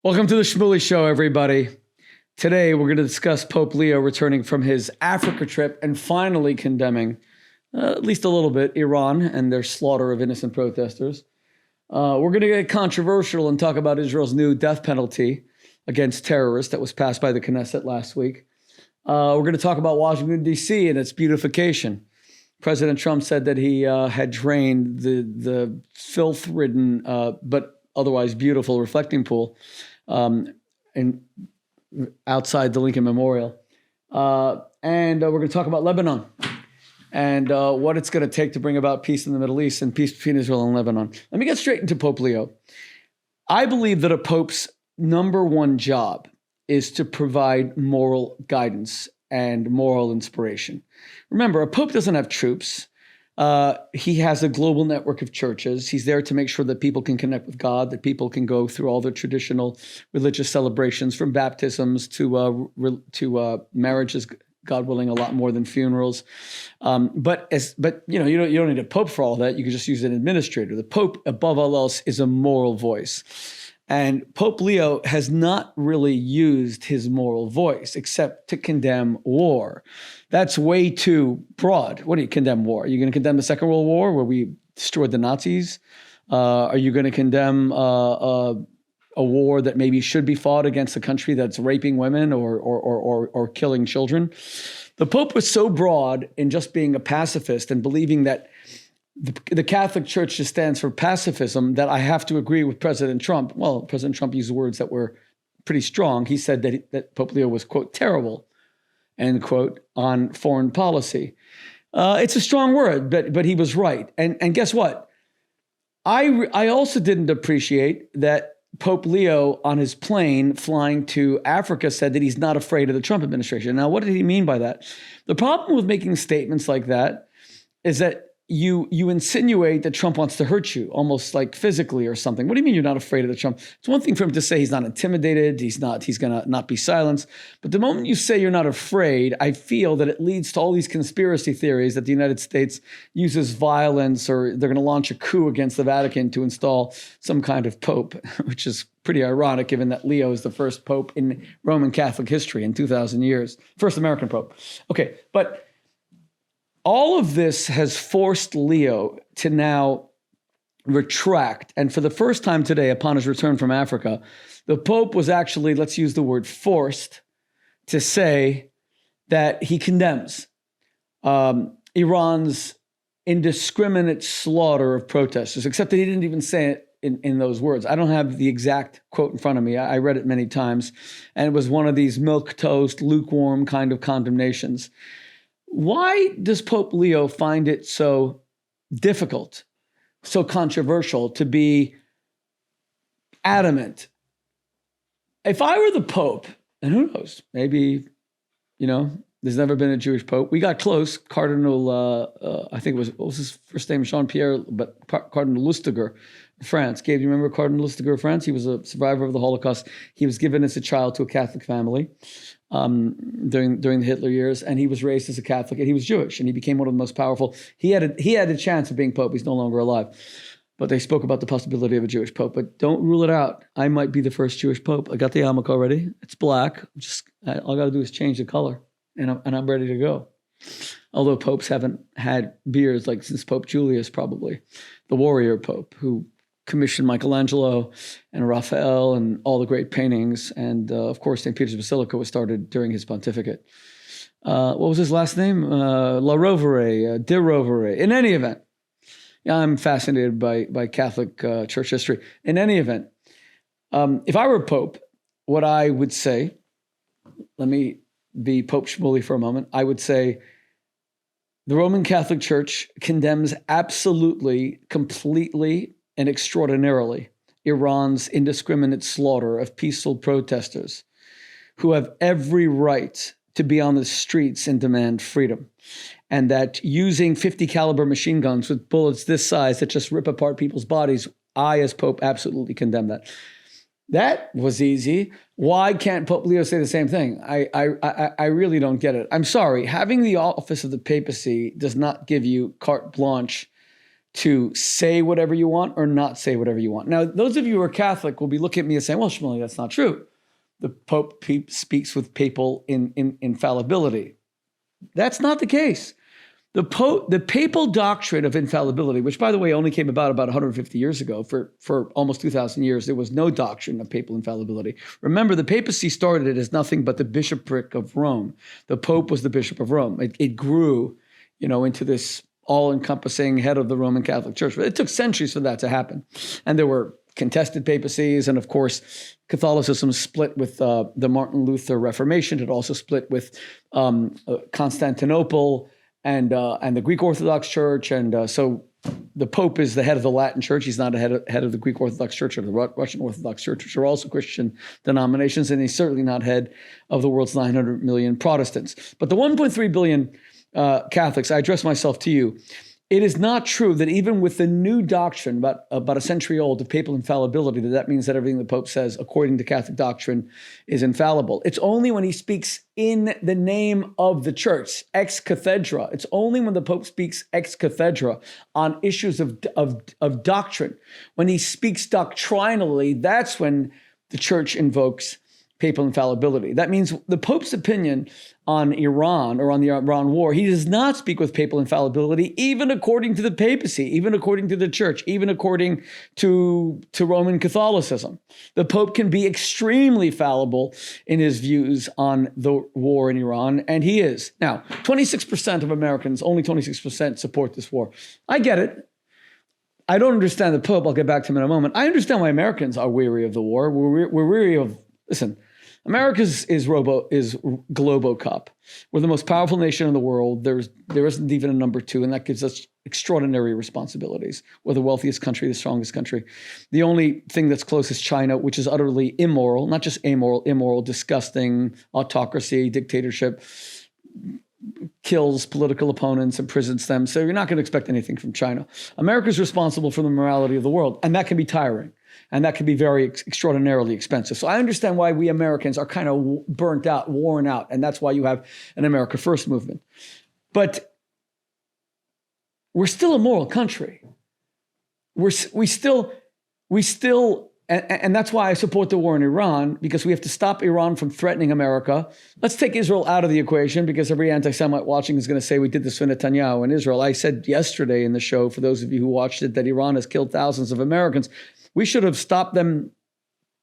Welcome to the Shmuley Show, everybody. Today, we're going to discuss Pope Leo returning from his Africa trip and finally condemning, at least a little bit, Iran and their slaughter of innocent protesters. We're going to get controversial and talk about Israel's new death penalty against terrorists that was passed by the Knesset last week. We're going to talk about Washington, D.C. and its beautification. President Trump said that he had drained the filth-ridden but otherwise beautiful reflecting pool outside the Lincoln Memorial. And we're going to talk about Lebanon and what it's going to take to bring about peace in the Middle East and peace between Israel and Lebanon. Let me get straight into Pope Leo. I believe that a pope's number one job is to provide moral guidance and moral inspiration. Remember, a pope doesn't have troops. He has a global network of churches. He's there to make sure that people can connect with God, that people can go through all their traditional religious celebrations, from baptisms to marriages, God willing, a lot more than funerals. But you don't need a pope for all that. You can just use an administrator. The pope, above all else, is a moral voice. And Pope Leo has not really used his moral voice except to condemn war. That's way too broad. What do you condemn war? Are you going to condemn the Second World War where we destroyed the Nazis? Are you going to condemn a war that maybe should be fought against a country that's raping women or killing children? The Pope was so broad in just being a pacifist and believing that the Catholic Church just stands for pacifism that I have to agree with President Trump. Well, President Trump used words that were pretty strong. He said that Pope Leo was, quote, terrible, end quote, on foreign policy. It's a strong word, but he was right. And guess what? I also didn't appreciate that Pope Leo on his plane flying to Africa said that he's not afraid of the Trump administration. Now, what did he mean by that? The problem with making statements like that is that you insinuate that Trump wants to hurt you, almost like physically or something. What do you mean you're not afraid of the Trump? It's one thing for him to say he's not intimidated, he's going to not be silenced. But the moment you say you're not afraid, I feel that it leads to all these conspiracy theories that the United States uses violence or they're going to launch a coup against the Vatican to install some kind of pope, which is pretty ironic given that Leo is the first pope in Roman Catholic history in 2,000 years, first American pope. Okay, but all of this has forced Leo to now retract. And for the first time today, upon his return from Africa, the Pope was actually, let's use the word forced, to say that he condemns Iran's indiscriminate slaughter of protesters, except that he didn't even say it in those words. I don't have the exact quote in front of me. I read it many times, and it was one of these milquetoast, lukewarm kind of condemnations. Why does Pope Leo find it so difficult, so controversial to be adamant? If I were the Pope, and who knows, maybe, there's never been a Jewish Pope. We got close. Cardinal, I think what was his first name? Jean-Pierre, but Cardinal Lustiger of France. Gabe, do you remember Cardinal Lustiger of France? He was a survivor of the Holocaust. He was given as a child to a Catholic family during the Hitler years, and he was raised as a Catholic, and he was Jewish, and he became one of the most powerful. He had a chance of being Pope. He's no longer alive. But they spoke about the possibility of a Jewish Pope. But don't rule it out. I might be the first Jewish Pope. I got the yarmulke already. It's black. All I got to do is change the color. And I'm ready to go. Although popes haven't had beards like since Pope Julius, probably, the warrior pope who commissioned Michelangelo and Raphael and all the great paintings. And of course, St. Peter's Basilica was started during his pontificate. What was his last name? La Rovere, de Rovere. In any event, I'm fascinated by Catholic church history. In any event, if I were a pope, what I would say, let me be Pope Shmuley for a moment, I would say the Roman Catholic Church condemns absolutely, completely, and extraordinarily Iran's indiscriminate slaughter of peaceful protesters who have every right to be on the streets and demand freedom. And that using 50 caliber machine guns with bullets this size that just rip apart people's bodies, I as Pope absolutely condemn that. That was easy. Why can't Pope Leo say the same thing? I really don't get it. I'm sorry. Having the office of the papacy does not give you carte blanche to say whatever you want or not say whatever you want. Now, those of you who are Catholic will be looking at me and saying, well, Shmuley, that's not true. The Pope speaks with papal infallibility. That's not the case. The papal doctrine of infallibility, which, by the way, only came about 150 years ago. For almost 2,000 years, there was no doctrine of papal infallibility. Remember, the papacy started it as nothing but the bishopric of Rome. The Pope was the bishop of Rome. It grew, into this all-encompassing head of the Roman Catholic Church. But it took centuries for that to happen. And there were contested papacies. And of course, Catholicism split with the Martin Luther Reformation. It also split with Constantinople and the Greek Orthodox Church. And so the Pope is the head of the Latin Church. He's not head of the Greek Orthodox Church or the Russian Orthodox Church, which are also Christian denominations. And he's certainly not head of the world's 900 million Protestants. But the 1.3 billion Catholics, I address myself to you. It is not true that even with the new doctrine, about a century old, of papal infallibility, that means that everything the Pope says, according to Catholic doctrine, is infallible. It's only when he speaks in the name of the church, ex cathedra. It's only when the Pope speaks ex cathedra on issues of doctrine. When he speaks doctrinally, that's when the church invokes papal infallibility. That means the Pope's opinion on Iran or on the Iran war, he does not speak with papal infallibility, even according to the papacy, even according to the church, even according to Roman Catholicism. The Pope can be extremely fallible in his views on the war in Iran, and he is. Now, 26% of Americans, only 26% support this war. I get it. I don't understand the Pope. I'll get back to him in a moment. I understand why Americans are weary of the war. We're weary of, listen, America is Globocop. We're the most powerful nation in the world. There isn't even a number two, and that gives us extraordinary responsibilities. We're the wealthiest country, the strongest country. The only thing that's close is China, which is utterly immoral, not just immoral, disgusting, autocracy, dictatorship, kills political opponents, imprisons them. So you're not going to expect anything from China. America's responsible for the morality of the world, and that can be tiring. And that can be very extraordinarily expensive. So I understand why we Americans are kind of burnt out, worn out. And that's why you have an America First movement. But we're still a moral country. We still, and that's why I support the war in Iran, because we have to stop Iran from threatening America. Let's take Israel out of the equation, because every anti-Semite watching is going to say we did this for Netanyahu and Israel. I said yesterday in the show, for those of you who watched it, that Iran has killed thousands of Americans. We should have stopped them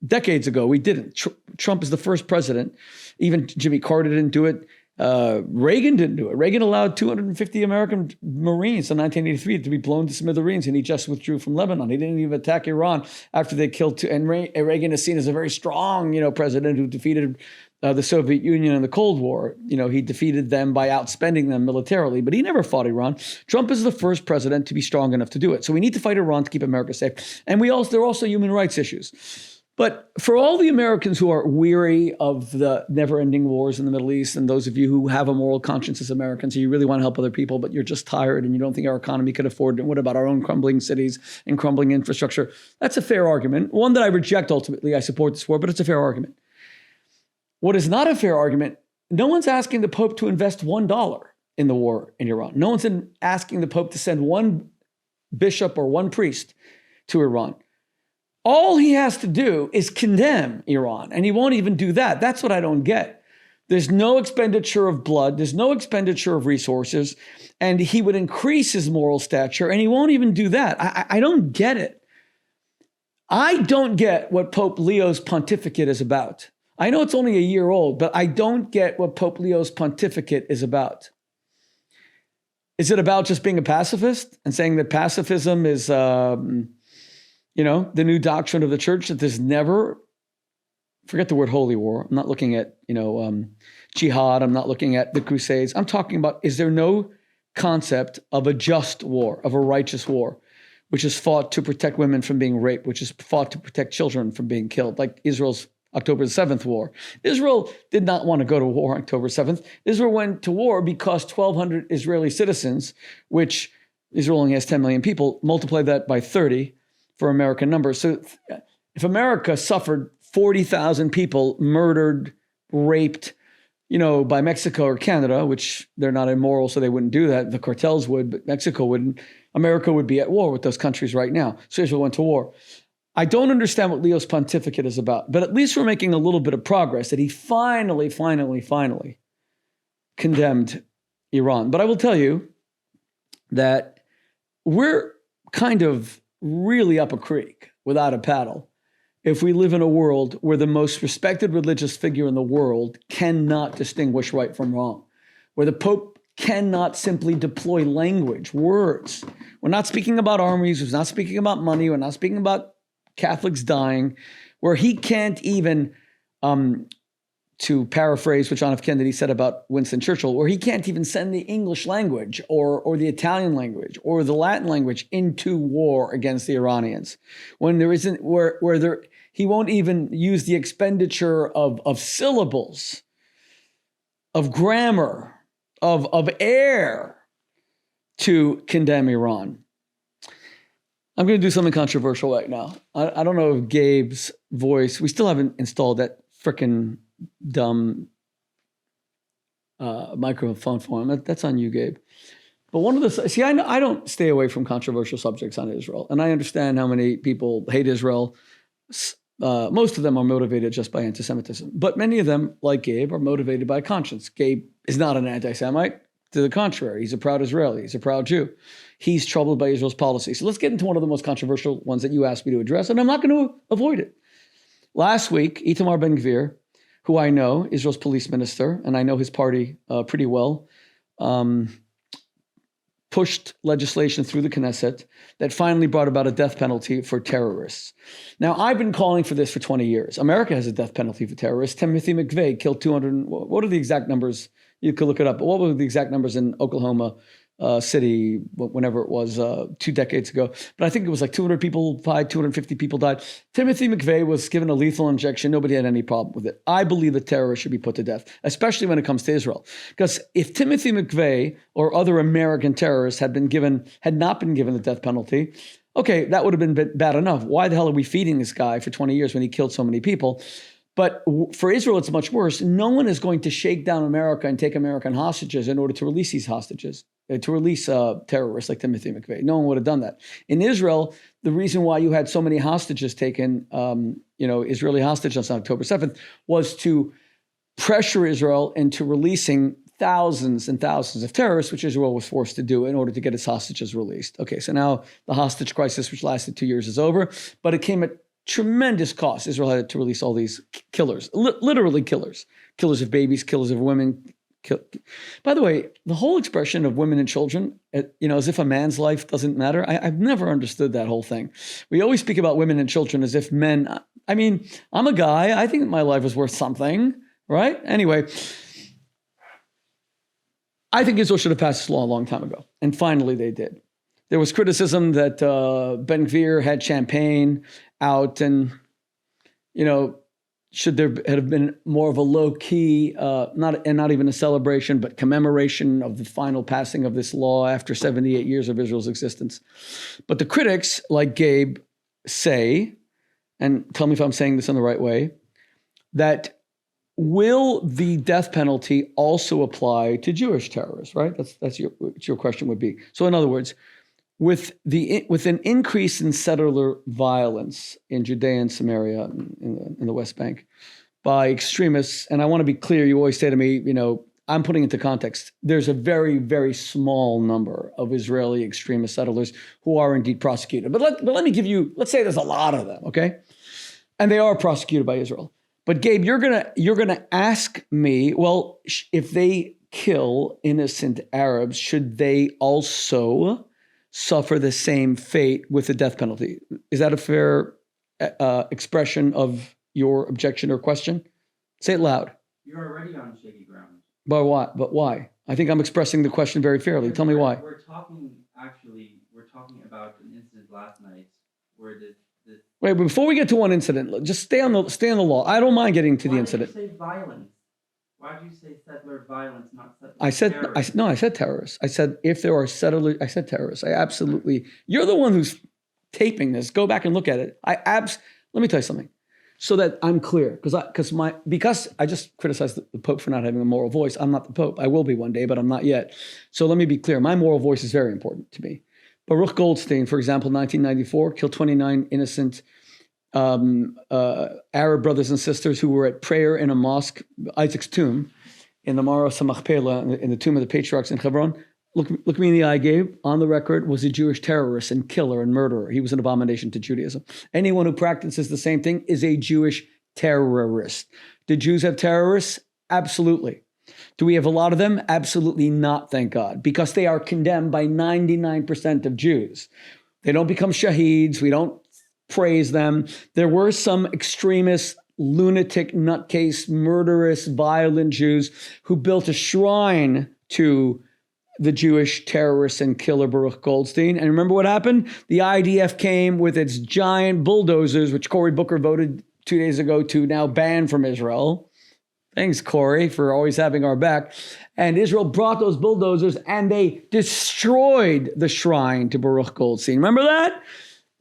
decades ago. We didn't. Trump is the first president. Even Jimmy Carter didn't do it. Reagan didn't do it. Reagan allowed 250 American Marines in 1983 to be blown to smithereens, and he just withdrew from Lebanon. He didn't even attack Iran after they killed two. And Reagan is seen as a very strong, president who defeated the Soviet Union in the Cold War. He defeated them by outspending them militarily, but he never fought Iran. Trump is the first president to be strong enough to do it. So we need to fight Iran to keep America safe. And there are also human rights issues. But for all the Americans who are weary of the never-ending wars in the Middle East, and those of you who have a moral conscience as Americans, and you really want to help other people, but you're just tired and you don't think our economy could afford it, and what about our own crumbling cities and crumbling infrastructure? That's a fair argument. One that I reject ultimately. I support this war, but it's a fair argument. What is not a fair argument, no one's asking the Pope to invest $1 in the war in Iran. No one's asking the Pope to send one bishop or one priest to Iran. All he has to do is condemn Iran, and he won't even do that. That's what I don't get. There's no expenditure of blood. There's no expenditure of resources, and he would increase his moral stature, and he won't even do that. I don't get it. I don't get what Pope Leo's pontificate is about. I know it's only a year old, but I don't get what Pope Leo's pontificate is about. Is it about just being a pacifist and saying that pacifism is, the new doctrine of the church, that there's never, forget the word holy war. I'm not looking at, jihad. I'm not looking at the Crusades. I'm talking about, is there no concept of a just war, of a righteous war, which is fought to protect women from being raped, which is fought to protect children from being killed, like Israel's October 7th war. Israel did not want to go to war on October 7th. Israel went to war because 1,200 Israeli citizens, which Israel only has 10 million people, multiply that by 30 for American numbers. So if America suffered 40,000 people murdered, raped, by Mexico or Canada, which they're not immoral, so they wouldn't do that. The cartels would, but Mexico wouldn't. America would be at war with those countries right now. So Israel went to war. I don't understand what Leo's pontificate is about, but at least we're making a little bit of progress that he finally condemned Iran. But I will tell you that we're kind of really up a creek without a paddle if we live in a world where the most respected religious figure in the world cannot distinguish right from wrong, where the Pope cannot simply deploy language, words. We're not speaking about armies, we're not speaking about money, we're not speaking about Catholics dying, where he can't even, to paraphrase what John F. Kennedy said about Winston Churchill, where he can't even send the English language or the Italian language or the Latin language into war against the Iranians. When there isn't, he won't even use the expenditure of syllables, of grammar, of air to condemn Iran. I'm going to do something controversial right now. I don't know if Gabe's voice, we still haven't installed that frickin' dumb microphone for him. That's on you, Gabe. But one of the, see, I don't stay away from controversial subjects on Israel. And I understand how many people hate Israel. Most of them are motivated just by anti-Semitism. But many of them, like Gabe, are motivated by conscience. Gabe is not an anti-Semite. To the contrary, he's a proud Israeli. He's a proud Jew. He's troubled by Israel's policy. So let's get into one of the most controversial ones that you asked me to address, and I'm not going to avoid it. Last week, Itamar Ben-Gvir, who I know, Israel's police minister, and I know his party pretty well, pushed legislation through the Knesset that finally brought about a death penalty for terrorists. Now, I've been calling for this for 20 years. America has a death penalty for terrorists. Timothy McVeigh killed 200, what are the exact numbers? You could look it up. But what were the exact numbers in Oklahoma City, whenever it was, 2 decades ago? But I think it was like 200 people died, 250 people died. Timothy McVeigh was given a lethal injection. Nobody had any problem with it. I believe that terrorists should be put to death, especially when it comes to Israel. Because if Timothy McVeigh or other American terrorists had not been given the death penalty, okay, that would have been bad enough. Why the hell are we feeding this guy for 20 years when he killed so many people? But for Israel, it's much worse. No one is going to shake down America and take American hostages in order to release these hostages, to release terrorists like Timothy McVeigh. No one would have done that. In Israel, the reason why you had so many hostages taken, Israeli hostages on October 7th, was to pressure Israel into releasing thousands and thousands of terrorists, which Israel was forced to do in order to get its hostages released. Okay, so now the hostage crisis, which lasted 2 years, is over, but it came at tremendous cost. Israel had to release all these killers, literally killers of babies, killers of women. By the way, the whole expression of women and children, as if a man's life doesn't matter. I've never understood that whole thing. We always speak about women and children as if men, I'm a guy. I think my life is worth something, right? Anyway, I think Israel should have passed this law a long time ago. And finally they did. There was criticism that Ben-Gvir had champagne out and, should there have been more of a low-key, not even a celebration, but commemoration of the final passing of this law after 78 years of Israel's existence. But the critics, like Gabe, say, and tell me if I'm saying this in the right way, that will the death penalty also apply to Jewish terrorists, right? That's your question would be. So in other words, with an increase in settler violence in Judea and Samaria in the West Bank by extremists, and I want to be clear, you always say to me, I'm putting into context, there's a very, very small number of Israeli extremist settlers who are indeed prosecuted. But let me give you, let's say there's a lot of them, okay? And they are prosecuted by Israel. But Gabe, you're gonna ask me, well, if they kill innocent Arabs, should they also suffer the same fate with the death penalty? Is that a fair expression of your objection or question? Say it loud. You're already on shaky ground. But why? But why? I think I'm expressing the question very fairly. Tell me why. We're talking about an incident last night where this. Wait, before we get to one incident, just stay on the law. I don't mind getting to the incident. Why did you say violence? Why do you say settler violence, not settler terrorists? I said terrorists. I said if there are settlers, I said terrorists. I absolutely, you're the one who's taping this. Go back and look at it. Let me tell you something so that I'm clear. Because I just criticized the Pope for not having a moral voice. I'm not the Pope. I will be one day, but I'm not yet. So let me be clear. My moral voice is very important to me. Baruch Goldstein, for example, 1994, killed 29 innocent Arab brothers and sisters who were at prayer in a mosque, Isaac's tomb, in the Mara Samachpela, in the tomb of the patriarchs in Hebron. Look me in the eye, Gabe. On the record, was a Jewish terrorist and killer and murderer. He was an abomination to Judaism. Anyone who practices the same thing is a Jewish terrorist. Do Jews have terrorists? Absolutely. Do we have a lot of them? Absolutely not, thank God, because they are condemned by 99% of Jews. They don't become shaheeds. We don't praise them. There were some extremist, lunatic, nutcase, murderous, violent Jews who built a shrine to the Jewish terrorist and killer Baruch Goldstein. And remember what happened? The IDF came with its giant bulldozers, which Cory Booker voted 2 days ago to now ban from Israel. Thanks, Cory, for always having our back. And Israel brought those bulldozers and they destroyed the shrine to Baruch Goldstein. Remember that?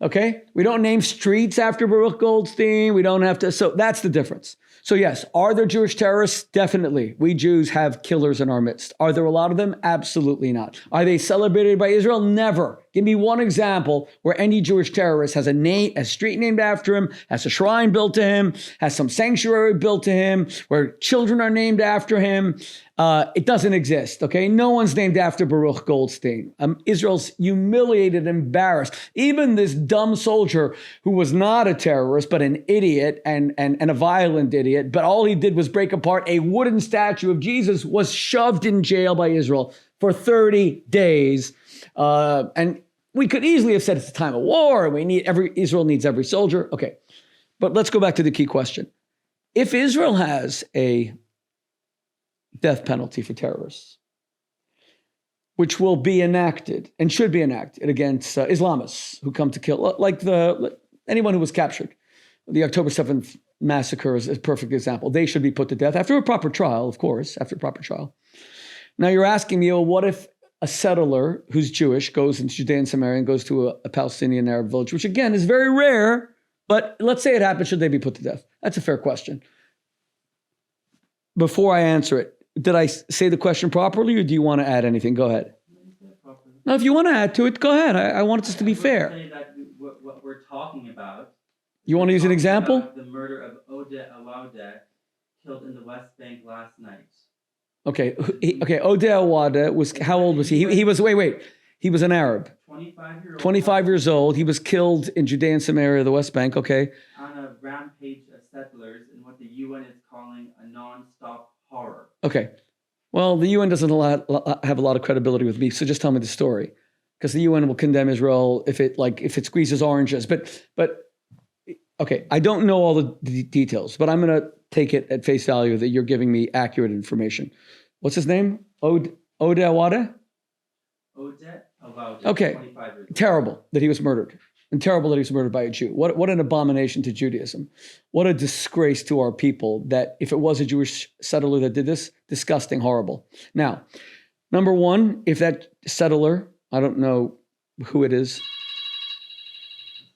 Okay? We don't name streets after Baruch Goldstein. We don't have to. So that's the difference. So yes, are there Jewish terrorists? Definitely. We Jews have killers in our midst. Are there a lot of them? Absolutely not. Are they celebrated by Israel? Never. Give me one example where any Jewish terrorist has a street named after him, has a shrine built to him, has some sanctuary built to him, where children are named after him. It doesn't exist, okay? No one's named after Baruch Goldstein. Israel's humiliated, embarrassed. Even this dumb soldier who was not a terrorist, but an idiot and a violent idiot, but all he did was break apart a wooden statue of Jesus, was shoved in jail by Israel for 30 days. And we could easily have said it's a time of war and Israel needs every soldier. Okay, but let's go back to the key question. If Israel has a death penalty for terrorists, which will be enacted and should be enacted against Islamists who come to kill, like anyone who was captured. The October 7th massacre is a perfect example. They should be put to death after a proper trial, of course, after a proper trial. Now you're asking me, well, what if a settler who's Jewish goes into Judea and Samaria and goes to a Palestinian Arab village, which again is very rare, but let's say it happens, should they be put to death? That's a fair question. Before I answer it, did I say the question properly or do you want to add anything? Go ahead. No, if you want to add to it, go ahead. I want this to be fair. Say that what we're talking about. You want to use an example? The murder of Odeh Awada, killed in the West Bank last night. Okay. Odeh Awada was, how old was he? He was, wait. He was an Arab. 25 years old. He was killed in Judea and Samaria, the West Bank. Okay. On a rampage of settlers in what the UN is calling a non-stop horror. Okay. Well, the UN doesn't have a lot of credibility with me, so just tell me the story, because the UN will condemn Israel if it squeezes oranges. But okay, I don't know all the details, but I'm going to take it at face value that you're giving me accurate information. What's his name? Odeh Awada? Odeh Awada. Okay. 25 years old. Terrible that he was murdered. And terrible that he was murdered by a Jew. What an abomination to Judaism. What a disgrace to our people that if it was a Jewish settler that did this, disgusting, horrible. Now, number one, if that settler, I don't know who it is.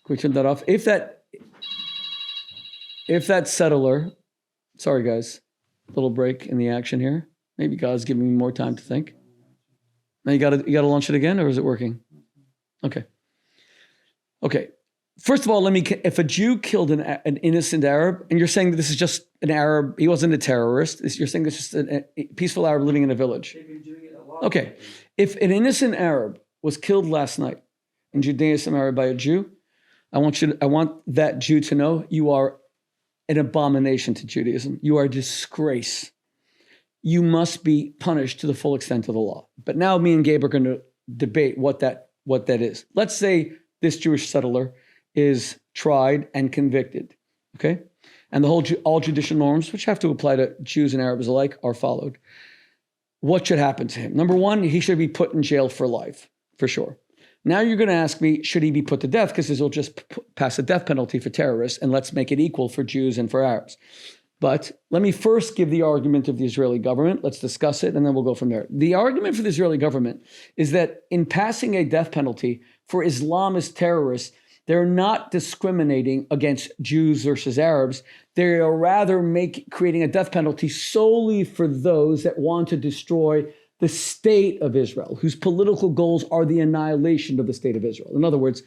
Can we turn that off? If that settler, sorry guys, little break in the action here. Maybe God's giving me more time to think. Now you gotta launch it again, or is it working? Okay. First of all, if a Jew killed an innocent Arab, and you're saying that this is just an Arab, he wasn't a terrorist, you're saying this is just a peaceful Arab living in a village. They've been doing it a lot. Okay. If an innocent Arab was killed last night in Judea and Samaria by a Jew, I want that Jew to know you are an abomination to Judaism. You are a disgrace. You must be punished to the full extent of the law. But now me and Gabe are going to debate what that is. Let's say this Jewish settler is tried and convicted, okay? And all judicial norms, which have to apply to Jews and Arabs alike, are followed. What should happen to him? Number one, he should be put in jail for life, for sure. Now you're going to ask me, should he be put to death? Because this will just pass a death penalty for terrorists, and let's make it equal for Jews and for Arabs. But let me first give the argument of the Israeli government. Let's discuss it, and then we'll go from there. The argument for the Israeli government is that in passing a death penalty for Islamist terrorists, they're not discriminating against Jews versus Arabs. They are rather creating a death penalty solely for those that want to destroy the state of Israel, whose political goals are the annihilation of the state of Israel. In other words,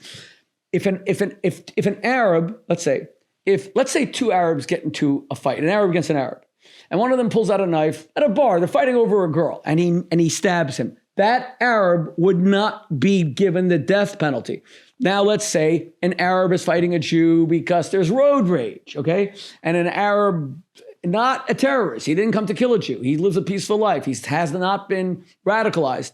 if an Arab, let's say two Arabs get into a fight, an Arab against an Arab, and one of them pulls out a knife at a bar, they're fighting over a girl, and he stabs him. That Arab would not be given the death penalty. Now, let's say an Arab is fighting a Jew because there's road rage, okay? And an Arab, not a terrorist, he didn't come to kill a Jew. He lives a peaceful life. He has not been radicalized.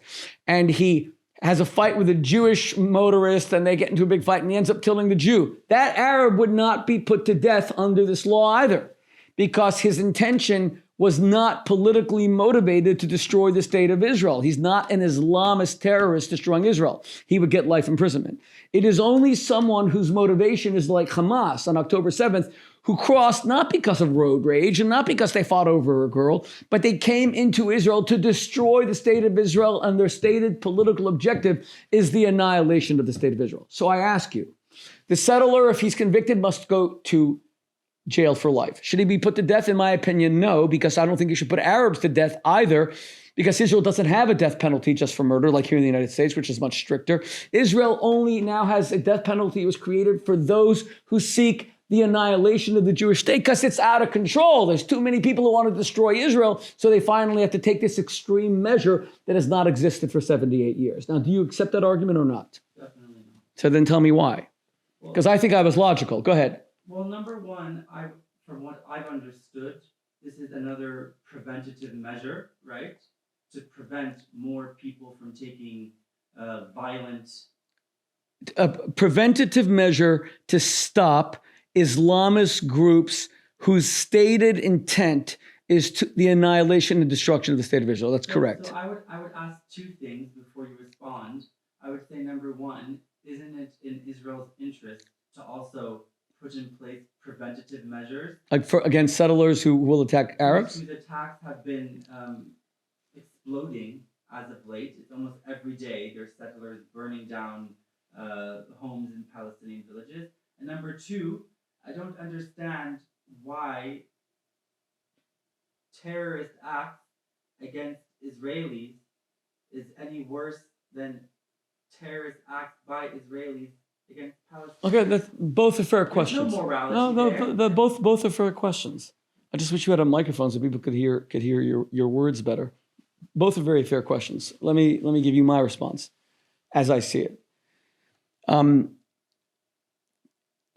And he has a fight with a Jewish motorist, and they get into a big fight, and he ends up killing the Jew. That Arab would not be put to death under this law either, because his intention was not politically motivated to destroy the state of Israel. He's not an Islamist terrorist destroying Israel. He would get life imprisonment. It is only someone whose motivation is like Hamas on October 7th, who crossed not because of road rage and not because they fought over a girl, but they came into Israel to destroy the state of Israel, and their stated political objective is the annihilation of the state of Israel. So I ask you, the settler, if he's convicted, must go to jail for life. Should he be put to death? In my opinion, no, because I don't think you should put Arabs to death either, because Israel doesn't have a death penalty just for murder like here in the United States, which is much stricter. Israel only now has a death penalty that was created for those who seek the annihilation of the Jewish state, because it's out of control. There's too many people who want to destroy Israel, so they finally have to take this extreme measure that has not existed for 78 years. Now, do you accept that argument or not? Definitely not. So then tell me why. Because I think I was logical. Go ahead. Well, number one, from what I've understood, this is another preventative measure, right? To prevent more people from taking violent... A preventative measure to stop Islamist groups whose stated intent is the annihilation and destruction of the state of Israel. That's correct. So I would ask two things before you respond. I would say, number one, isn't it in Israel's interest to also put in place preventative measures Like against settlers who will attack Arabs? Whose attacks have been exploding as of late. It's almost every day there's settlers burning down homes in Palestinian villages. And number two, I don't understand why terrorist acts against Israelis is any worse than terrorist acts by Israelis against Palestinians. Okay, that's both are fair questions. No morality there. Both are fair questions. I just wish you had a microphone so people could hear your words better. Both are very fair questions. Let me give you my response as I see it.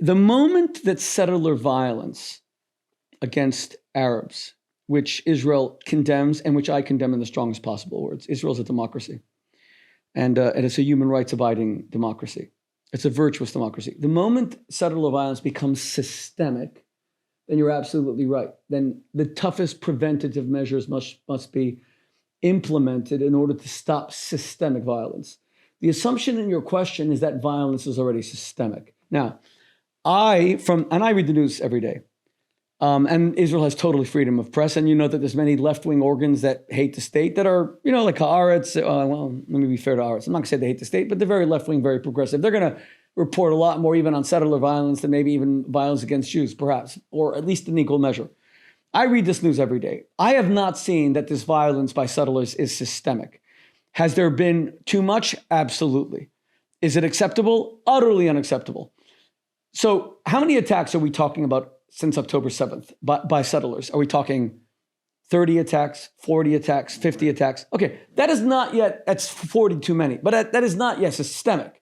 The moment that settler violence against Arabs, which Israel condemns and which I condemn in the strongest possible words, Israel's a democracy, and it's a human rights abiding democracy. It's a virtuous democracy. The moment settler violence becomes systemic, then you're absolutely right. Then the toughest preventative measures must be implemented in order to stop systemic violence. The assumption in your question is that violence is already systemic. Now, I read the news every day, and Israel has total freedom of press, and you know that there's many left-wing organs that hate the state that are, like Haaretz. Well, let me be fair to Haaretz. I'm not going to say they hate the state, but they're very left-wing, very progressive. They're going to report a lot more even on settler violence than maybe even violence against Jews, perhaps, or at least in equal measure. I read this news every day. I have not seen that this violence by settlers is systemic. Has there been too much? Absolutely. Is it acceptable? Utterly unacceptable. So how many attacks are we talking about since October 7th by settlers? Are we talking 30 attacks, 40 attacks, 50 attacks? Okay, that is not yet, that's 40 too many, but that is not yet systemic.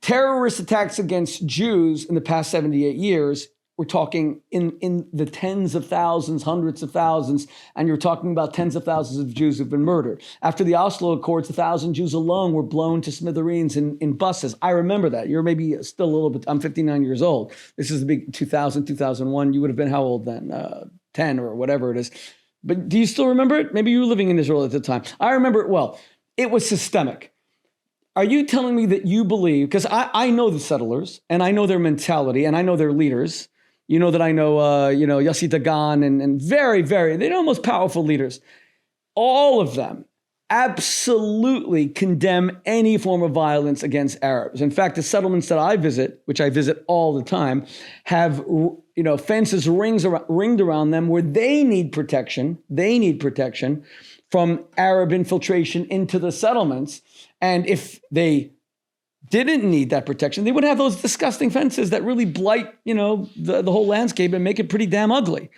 Terrorist attacks against Jews in the past 78 years, we're talking in the tens of thousands, hundreds of thousands, and you're talking about tens of thousands of Jews who've been murdered. After the Oslo Accords, 1,000 Jews alone were blown to smithereens in buses. I remember that. You're maybe still a little bit, I'm 59 years old. This is the big 2000, 2001. You would have been how old then? 10 or whatever it is. But do you still remember it? Maybe you were living in Israel at the time. I remember it well. It was systemic. Are you telling me that you believe, because I know the settlers, and I know their mentality, and I know their leaders. You know that I know, Yossi Dagan and very, very, they're most powerful leaders. All of them absolutely condemn any form of violence against Arabs. In fact, the settlements that I visit, which I visit all the time, have fences ringed around them where they need protection. They need protection from Arab infiltration into the settlements. And if they didn't need that protection, they would have those disgusting fences that really blight, the whole landscape and make it pretty damn ugly.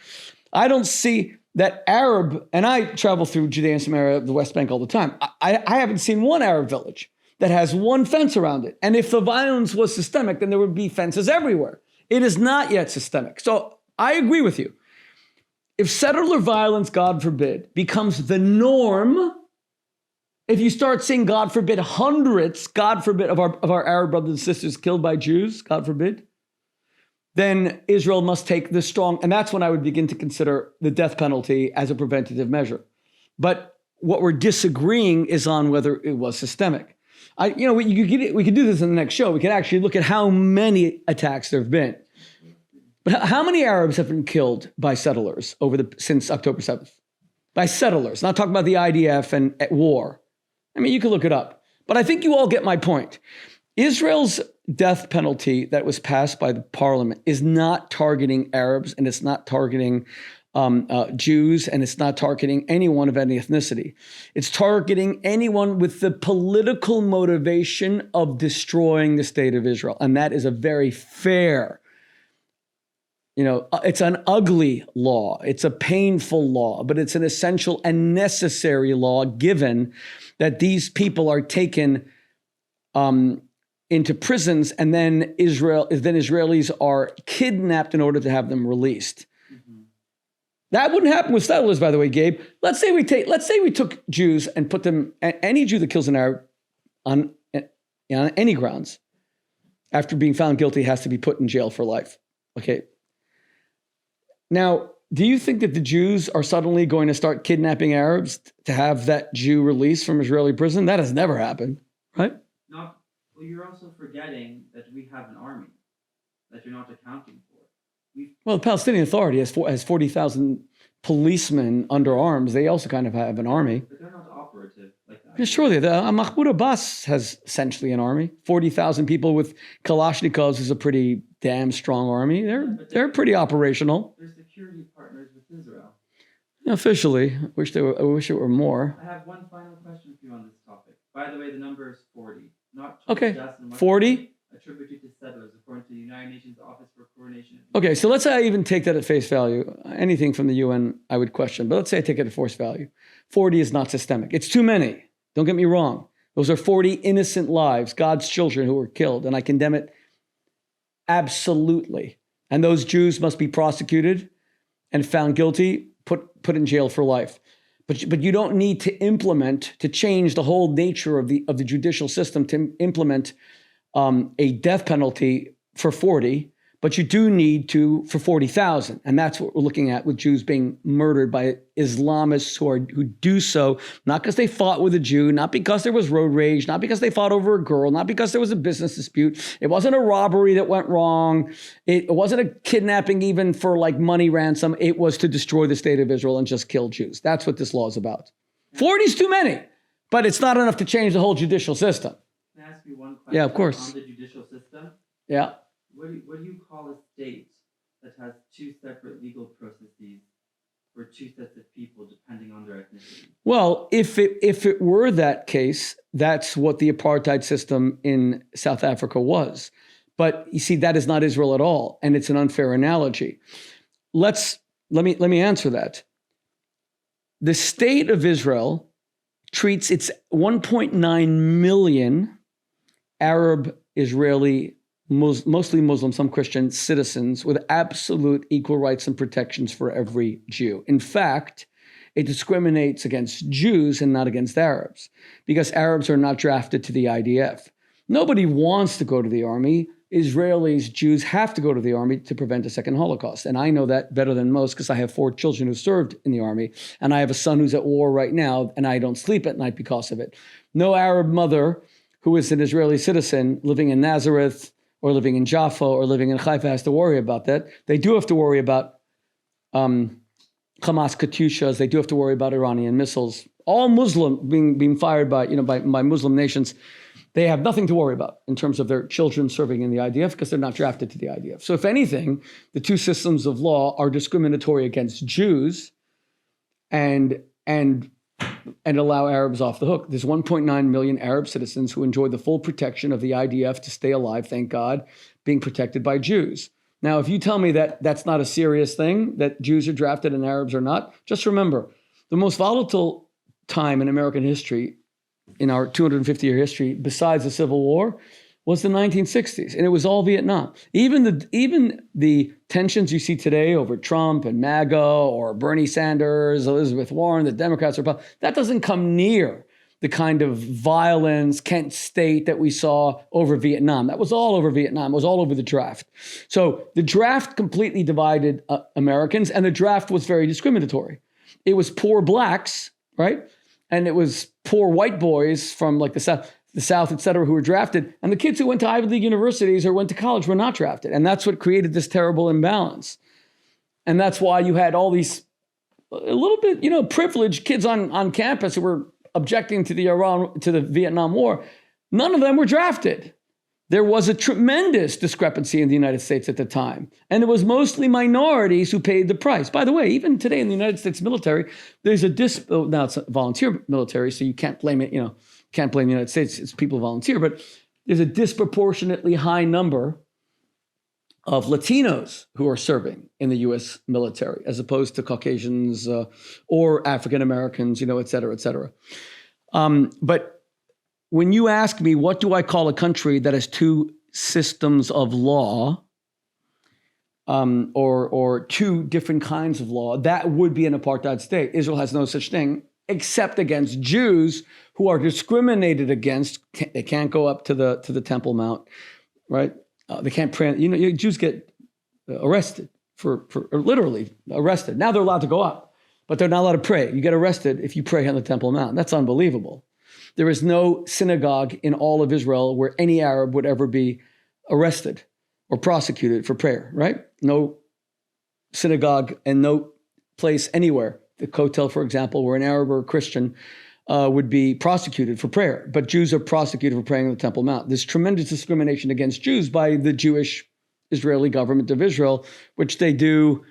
I don't see that Arab, and I travel through Judea and Samaria, the West Bank all the time. I haven't seen one Arab village that has one fence around it. And if the violence was systemic, then there would be fences everywhere. It is not yet systemic. So I agree with you. If settler violence, God forbid, becomes the norm, if you start seeing, God forbid, hundreds, God forbid, of our Arab brothers and sisters killed by Jews, God forbid, then Israel must take the strong, and that's when I would begin to consider the death penalty as a preventative measure. But what we're disagreeing is on whether it was systemic. We could do this in the next show. We could actually look at how many attacks there have been. But how many Arabs have been killed by settlers since October 7th? By settlers, not talking about the IDF and at war. I mean, you can look it up. But I think you all get my point. Israel's death penalty that was passed by the parliament is not targeting Arabs, and it's not targeting Jews, and it's not targeting anyone of any ethnicity. It's targeting anyone with the political motivation of destroying the state of Israel. And that is a very fair, it's an ugly law. It's a painful law, but it's an essential and necessary law, given that these people are taken into prisons, and then Israelis are kidnapped in order to have them released. Mm-hmm. That wouldn't happen with settlers, by the way, Gabe. Let's say we took Jews and put them, any Jew that kills an Arab on any grounds, after being found guilty, has to be put in jail for life. Okay. Now, do you think that the Jews are suddenly going to start kidnapping Arabs to have that Jew released from Israeli prison? That has never happened, right? Well, you're also forgetting that we have an army that you're not accounting for. Well, the Palestinian Authority has 40,000 policemen under arms. They also kind of have an army. But they're not operative like that. Yeah, surely. Mahmoud Abbas has essentially an army. 40,000 people with Kalashnikovs is a pretty damn strong army. They're pretty operational. They're security partners with Israel. Officially. I wish it were more. I have one final question for you on this topic. By the way, the number is 40. Not okay, 40? Attributed to settlers, according to the United Nations Office for Coordination. Okay, so let's say I even take that at face value. Anything from the UN I would question, but let's say I take it at force value. 40 is not systemic. It's too many. Don't get me wrong. Those are 40 innocent lives, God's children who were killed, and I condemn it absolutely. And those Jews must be prosecuted and found guilty, put in jail for life. But you don't need to change the whole nature of the judicial system to implement a death penalty for 40, but you do need to for 40,000. And that's what we're looking at with Jews being murdered by Islamists who do so, not because they fought with a Jew, not because there was road rage, not because they fought over a girl, not because there was a business dispute. It wasn't a robbery that went wrong. It wasn't a kidnapping even for like money ransom. It was to destroy the state of Israel and just kill Jews. That's what this law is about. 40 is too many, but it's not enough to change the whole judicial system. Can I ask you one question? Yeah, of course. On the judicial system? Yeah. What do you call a state that has two separate legal processes for two sets of people depending on their ethnicity? Well, if it were that case, that's what the apartheid system in South Africa was. But you see, that is not Israel at all, and it's an unfair analogy. Let me answer that. The state of Israel treats its 1.9 million Arab, Israeli, mostly Muslim, some Christian citizens with absolute equal rights and protections for every Jew. In fact, it discriminates against Jews and not against Arabs, because Arabs are not drafted to the IDF. Nobody wants to go to the army. Israelis, Jews have to go to the army to prevent a second Holocaust. And I know that better than most because I have 4 children who served in the army, and I have a son who's at war right now, and I don't sleep at night because of it. No Arab mother who is an Israeli citizen living in Nazareth or living in Jaffa or living in Haifa has to worry about that. They do have to worry about Hamas Katyushas. They do have to worry about Iranian missiles. All Muslim being fired by Muslim nations. They have nothing to worry about in terms of their children serving in the IDF because they're not drafted to the IDF. So if anything, the two systems of law are discriminatory against Jews and allow Arabs off the hook. There's 1.9 million Arab citizens who enjoy the full protection of the IDF to stay alive, thank God, being protected by Jews. Now, if you tell me that that's not a serious thing, that Jews are drafted and Arabs are not, just remember, the most volatile time in American history, in our 250-year history, besides the Civil War, was the 1960s, and it was all Vietnam. Even the tensions you see today over Trump and MAGA or Bernie Sanders, Elizabeth Warren, the Democrats, that doesn't come near the kind of violence, Kent State that we saw over Vietnam. That was all over Vietnam. It was all over the draft. So the draft completely divided Americans, and the draft was very discriminatory. It was poor blacks, right? And it was poor white boys from like the South, et cetera, who were drafted. And the kids who went to Ivy League universities or went to college were not drafted. And that's what created this terrible imbalance. And that's why you had all these a little bit, privileged kids on campus who were objecting to the Vietnam War. None of them were drafted. There was a tremendous discrepancy in the United States at the time. And it was mostly minorities who paid the price. By the way, even today in the United States military, there's now it's a volunteer military, so you can't blame it, can't blame the United States, it's people volunteer, but there's a disproportionately high number of Latinos who are serving in the U.S. military, as opposed to Caucasians or African Americans, et cetera, et cetera. But when you ask me, what do I call a country that has two systems of law, or two different kinds of law, that would be an apartheid state. Israel has no such thing, except against Jews who are discriminated against. They can't go up to the Temple Mount, right? They can't pray. Jews get arrested for literally arrested. Now they're allowed to go up, but they're not allowed to pray. You get arrested if you pray on the Temple Mount. That's unbelievable. There is no synagogue in all of Israel where any Arab would ever be arrested or prosecuted for prayer, right? No synagogue and no place anywhere. The Kotel, for example, where an Arab or a Christian would be prosecuted for prayer. But Jews are prosecuted for praying on the Temple Mount. There's tremendous discrimination against Jews by the Jewish Israeli government of Israel, which they do.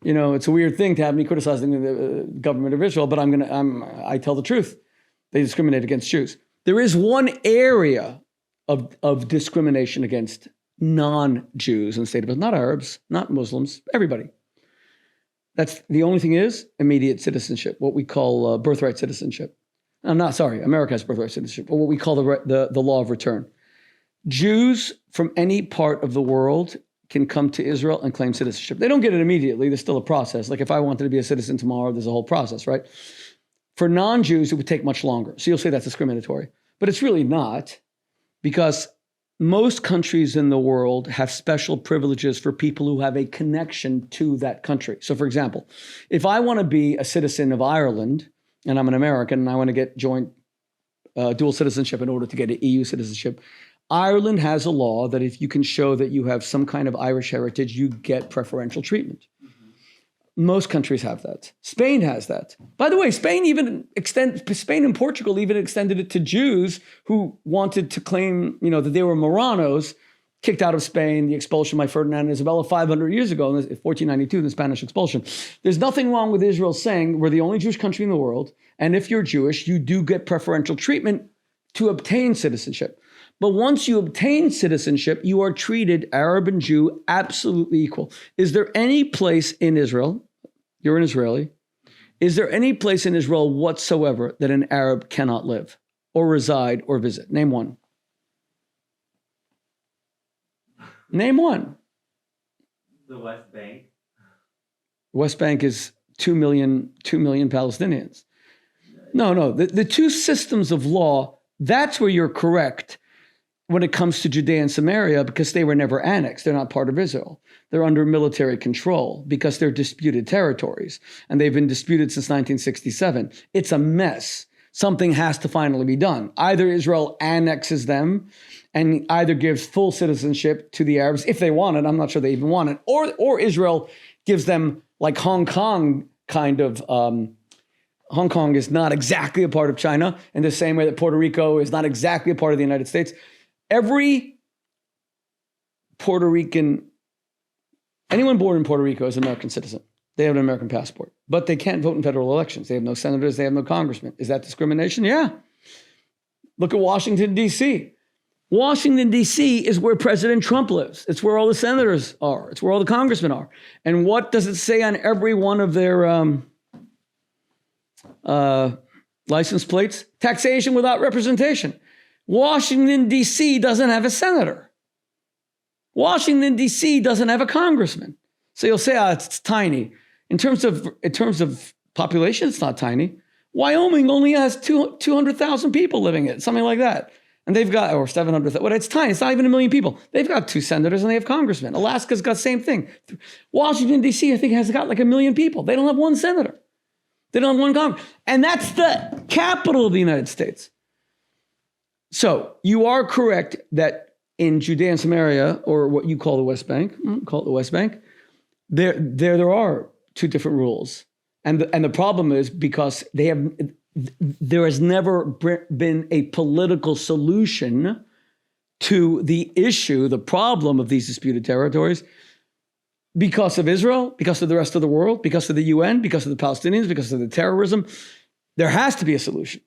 It's a weird thing to have me criticizing the government of Israel, but I tell the truth. They discriminate against Jews. There is one area of discrimination against non-Jews in the state of Israel, not Arabs, not Muslims, everybody. That's the only thing is immediate citizenship, what we call birthright citizenship. America has birthright citizenship, but what we call the law of return. Jews from any part of the world can come to Israel and claim citizenship. They don't get it immediately. There's still a process. Like if I wanted to be a citizen tomorrow, there's a whole process, right? For non-Jews, it would take much longer. So you'll say that's discriminatory. But it's really not, because most countries in the world have special privileges for people who have a connection to that country. So for example, if I want to be a citizen of Ireland, and I'm an American, and I want to get joint dual citizenship in order to get an EU citizenship, Ireland has a law that if you can show that you have some kind of Irish heritage, you get preferential treatment. Most countries have that. Spain has that. By the way, Spain and Portugal even extended it to Jews who wanted to claim, that they were Marranos, kicked out of Spain, the expulsion by Ferdinand and Isabella 500 years ago, in 1492, the Spanish expulsion. There's nothing wrong with Israel saying we're the only Jewish country in the world, and if you're Jewish, you do get preferential treatment to obtain citizenship. But once you obtain citizenship, you are treated, Arab and Jew, absolutely equal. Is there any place in Israel, you're an Israeli, is there any place in Israel whatsoever that an Arab cannot live or reside or visit? Name one. Name one. The West Bank. West Bank is 2 million Palestinians. No. The two systems of law, that's where you're correct when it comes to Judea and Samaria, because they were never annexed. They're not part of Israel. They're under military control because they're disputed territories. And they've been disputed since 1967. It's a mess. Something has to finally be done. Either Israel annexes them and either gives full citizenship to the Arabs, if they want it. I'm not sure they even want it. Or Israel gives them, like Hong Kong kind of Hong Kong is not exactly a part of China in the same way that Puerto Rico is not exactly a part of the United States. Every Puerto Rican, anyone born in Puerto Rico is an American citizen. They have an American passport, but they can't vote in federal elections. They have no senators. They have no congressmen. Is that discrimination? Yeah. Look at Washington, D.C. Washington, D.C. is where President Trump lives. It's where all the senators are. It's where all the congressmen are. And what does it say on every one of their license plates? Taxation without representation. Washington, D.C. doesn't have a senator. Washington, D.C. doesn't have a congressman. So you'll say, it's tiny. In terms of population, it's not tiny. Wyoming only has 200,000 people living in it, something like that. And they've got, or 700,000, well, it's tiny. It's not even 1 million people. They've got 2 senators and they have congressmen. Alaska's got the same thing. Washington, D.C., I think, has got like 1 million people. They don't have 1 senator. They don't have 1 congressman. And that's the capital of the United States. So you are correct that in Judea and Samaria, or what you call the West Bank, call it the West Bank, there are 2 different rules. And the problem is because there has never been a political solution to the issue, the problem of these disputed territories, because of Israel, because of the rest of the world, because of the UN, because of the Palestinians, because of the terrorism. There has to be a solution.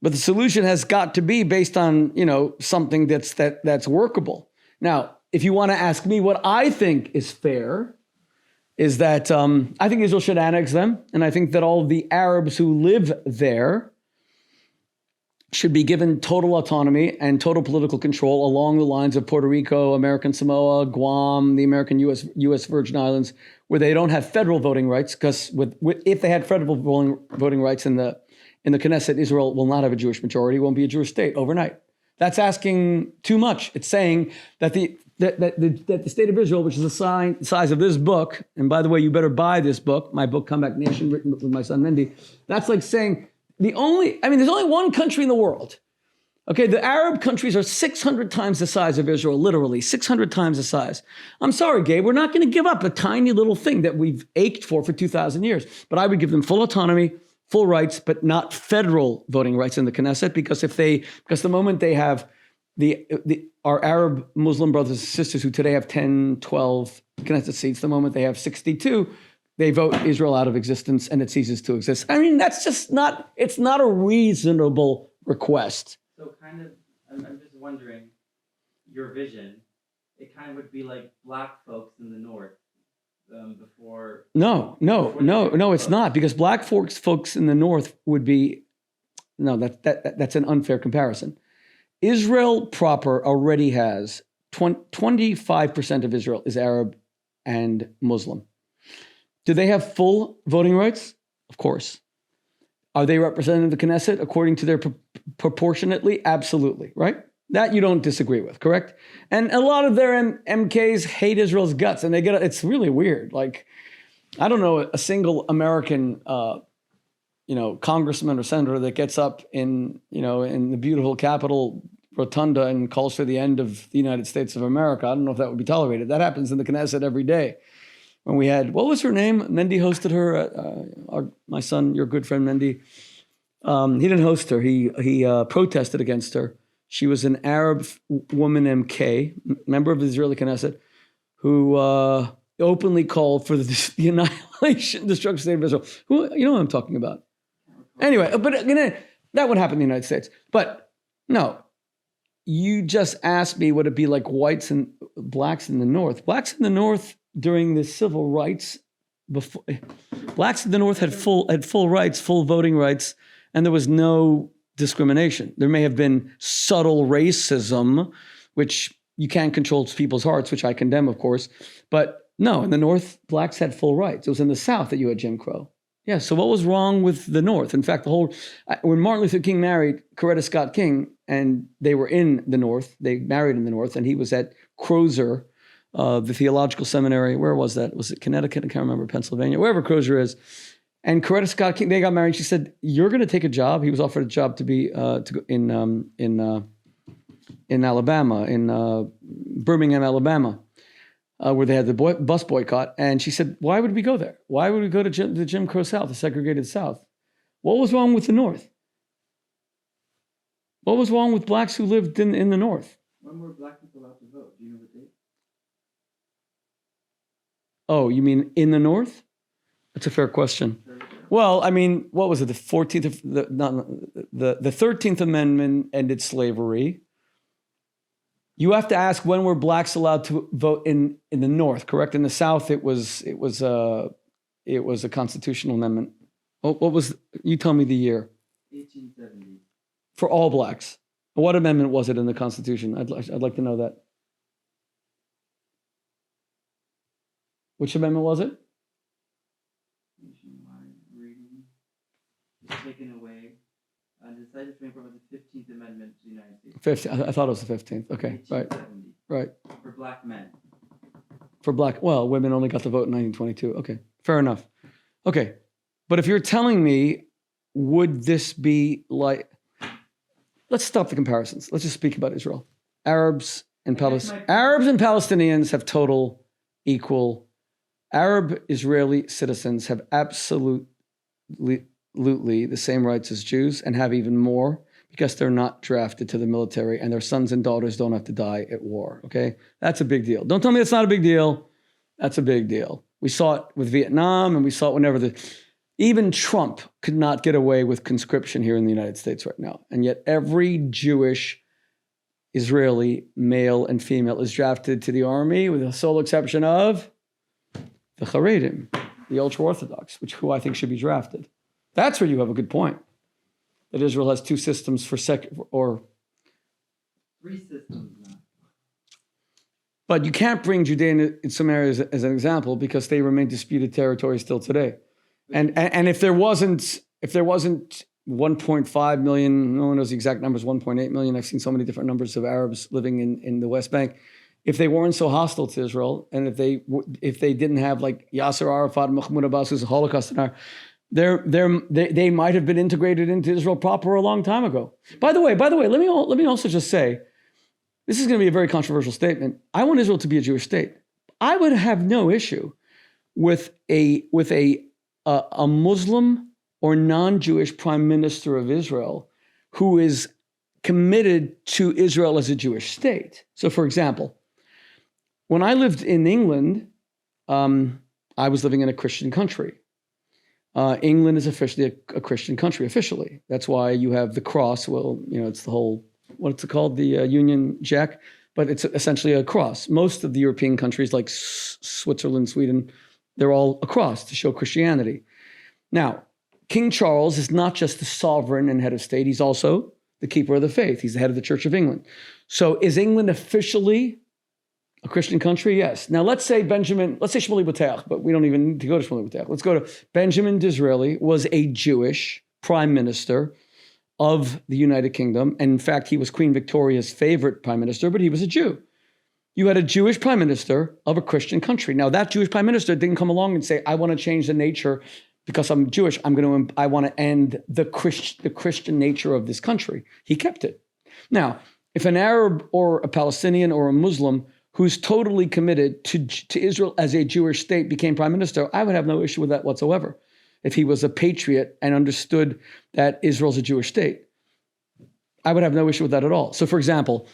But the solution has got to be based on, something that's workable. Now, if you want to ask me what I think is fair, is that I think Israel should annex them. And I think that all of the Arabs who live there should be given total autonomy and total political control along the lines of Puerto Rico, American Samoa, Guam, the American U.S. Virgin Islands, where they don't have federal voting rights. Because if they had federal voting rights in the Knesset, Israel will not have a Jewish majority, won't be a Jewish state overnight. That's asking too much. It's saying that the state of Israel, which is the size of this book, and by the way, you better buy this book, my book, Comeback Nation, written with my son Mendy. That's like saying there's only 1 country in the world. Okay, the Arab countries are 600 times the size of Israel, literally 600 times the size. I'm sorry, Gabe, we're not going to give up a tiny little thing that we've ached for 2,000 years. But I would give them full autonomy, full rights, but not federal voting rights in the Knesset, because the moment they have our Arab Muslim brothers and sisters who today have 10, 12 Knesset seats, the moment they have 62, they vote Israel out of existence and it ceases to exist. I mean, that's just it's not a reasonable request. So I'm just wondering, your vision, it kind of would be like black folks in the North before. No, it's not, because black folks in the North would be, that's an unfair comparison. Israel proper already has 25% of Israel is Arab and Muslim. Do they have full voting rights? Of course. Are they represented in the Knesset according to their proportionately? Absolutely, right? That you don't disagree with, correct? And a lot of their MKs hate Israel's guts, and it's really weird. Like, I don't know a single American, congressman or senator that gets up in the beautiful Capitol Rotunda and calls for the end of the United States of America. I don't know if that would be tolerated. That happens in the Knesset every day. When we had, what was her name? Mendy hosted her. My son, your good friend Mendy. He didn't host her. He protested against her. She was an Arab woman, MK, member of the Israeli Knesset, who openly called for the annihilation, destruction state of Israel. You know what I'm talking about. Anyway, but that would happen in the United States. But no, you just asked me, would it be like whites and blacks in the North? Blacks in the North during the civil rights, blacks in the North had full rights, full voting rights, and there was no discrimination. There may have been subtle racism, which you can't control people's hearts, which I condemn, of course. But no, in the North, blacks had full rights. It was in the South that you had Jim Crow. Yeah, so what was wrong with the North? In fact, when Martin Luther King married Coretta Scott King, and they were in the North, they married in the North, and he was at Crozer, the theological seminary. Where was that? Was it Connecticut? I can't remember. Pennsylvania, wherever Crozer is. And Coretta Scott King, they got married. She said, "You're going to take a job." He was offered a job to be in Alabama, in Birmingham, Alabama. where they had the bus boycott. And she said, why would we go there? Why would we go to the Jim Crow South, the segregated South? What was wrong with the North? What was wrong with blacks who lived in the North? When were black people allowed to vote? Do you know the date? Oh, you mean in the North? That's a fair question. Well, I mean, what was it? The 14th of the 13th Amendment ended slavery. You have to ask, when were blacks allowed to vote in the North? Correct. In the South, it was a constitutional amendment. Oh, what was? You tell me the year. 1870. For all blacks. What amendment was it in the Constitution? I'd like to know that. Which amendment was it? Nationwide reading is taken away. Decided to was the 15th Amendment to the United States. 15th. I thought it was the 15th. Okay, right. Right. For black men. For black, well, women only got to vote in 1922. Okay, fair enough. Okay, but if you're telling me, would this be like, let's stop the comparisons. Let's just speak about Israel. Arabs and Palestinians have total equal. Arab Israeli citizens have absolutely the same rights as Jews and have even more because they're not drafted to the military and their sons and daughters don't have to die at war, okay? That's a big deal. Don't tell me it's not a big deal. That's a big deal. We saw it with Vietnam and we saw it whenever even Trump could not get away with conscription here in the United States right now. And yet every Jewish Israeli, male and female, is drafted to the army with the sole exception of the Haredim, the ultra-Orthodox, who I think should be drafted. That's where you have a good point. That Israel has two systems for or three systems now. But you can't bring Judea in some areas as an example because they remain disputed territory still today. And if there wasn't 1.5 million, no one knows the exact numbers, 1.8 million. I've seen so many different numbers of Arabs living in the West Bank. If they weren't so hostile to Israel, and if they didn't have like Yasser Arafat, Mahmoud Abbas, who's a Holocaust denier, they might have been integrated into Israel proper a long time ago. By the way, let me also just say, this is going to be a very controversial statement. I want Israel to be a Jewish state. I would have no issue with a Muslim or non-Jewish prime minister of Israel who is committed to Israel as a Jewish state. So, for example, when I lived in England, I was living in a Christian country. England is officially a Christian country, officially. That's why you have the cross. Well, it's the whole, what's it called? The Union Jack, but it's essentially a cross. Most of the European countries like Switzerland, Sweden, they're all a cross to show Christianity. Now, King Charles is not just the sovereign and head of state, he's also the keeper of the faith. He's the head of the Church of England. So is England officially a Christian country? Yes. Now let's say Shmuley B'Teach, but we don't even need to go to Shmuley B'Teach. Let's go to Benjamin Disraeli was a Jewish prime minister of the United Kingdom. And in fact, he was Queen Victoria's favorite prime minister, but he was a Jew. You had a Jewish prime minister of a Christian country. Now that Jewish prime minister didn't come along and say, I want to change the nature because I'm Jewish. I want to end the Christian nature of this country. He kept it. Now, if an Arab or a Palestinian or a Muslim who's totally committed to Israel as a Jewish state became prime minister, I would have no issue with that whatsoever. If he was a patriot and understood that Israel's a Jewish state, I would have no issue with that at all. So, for example,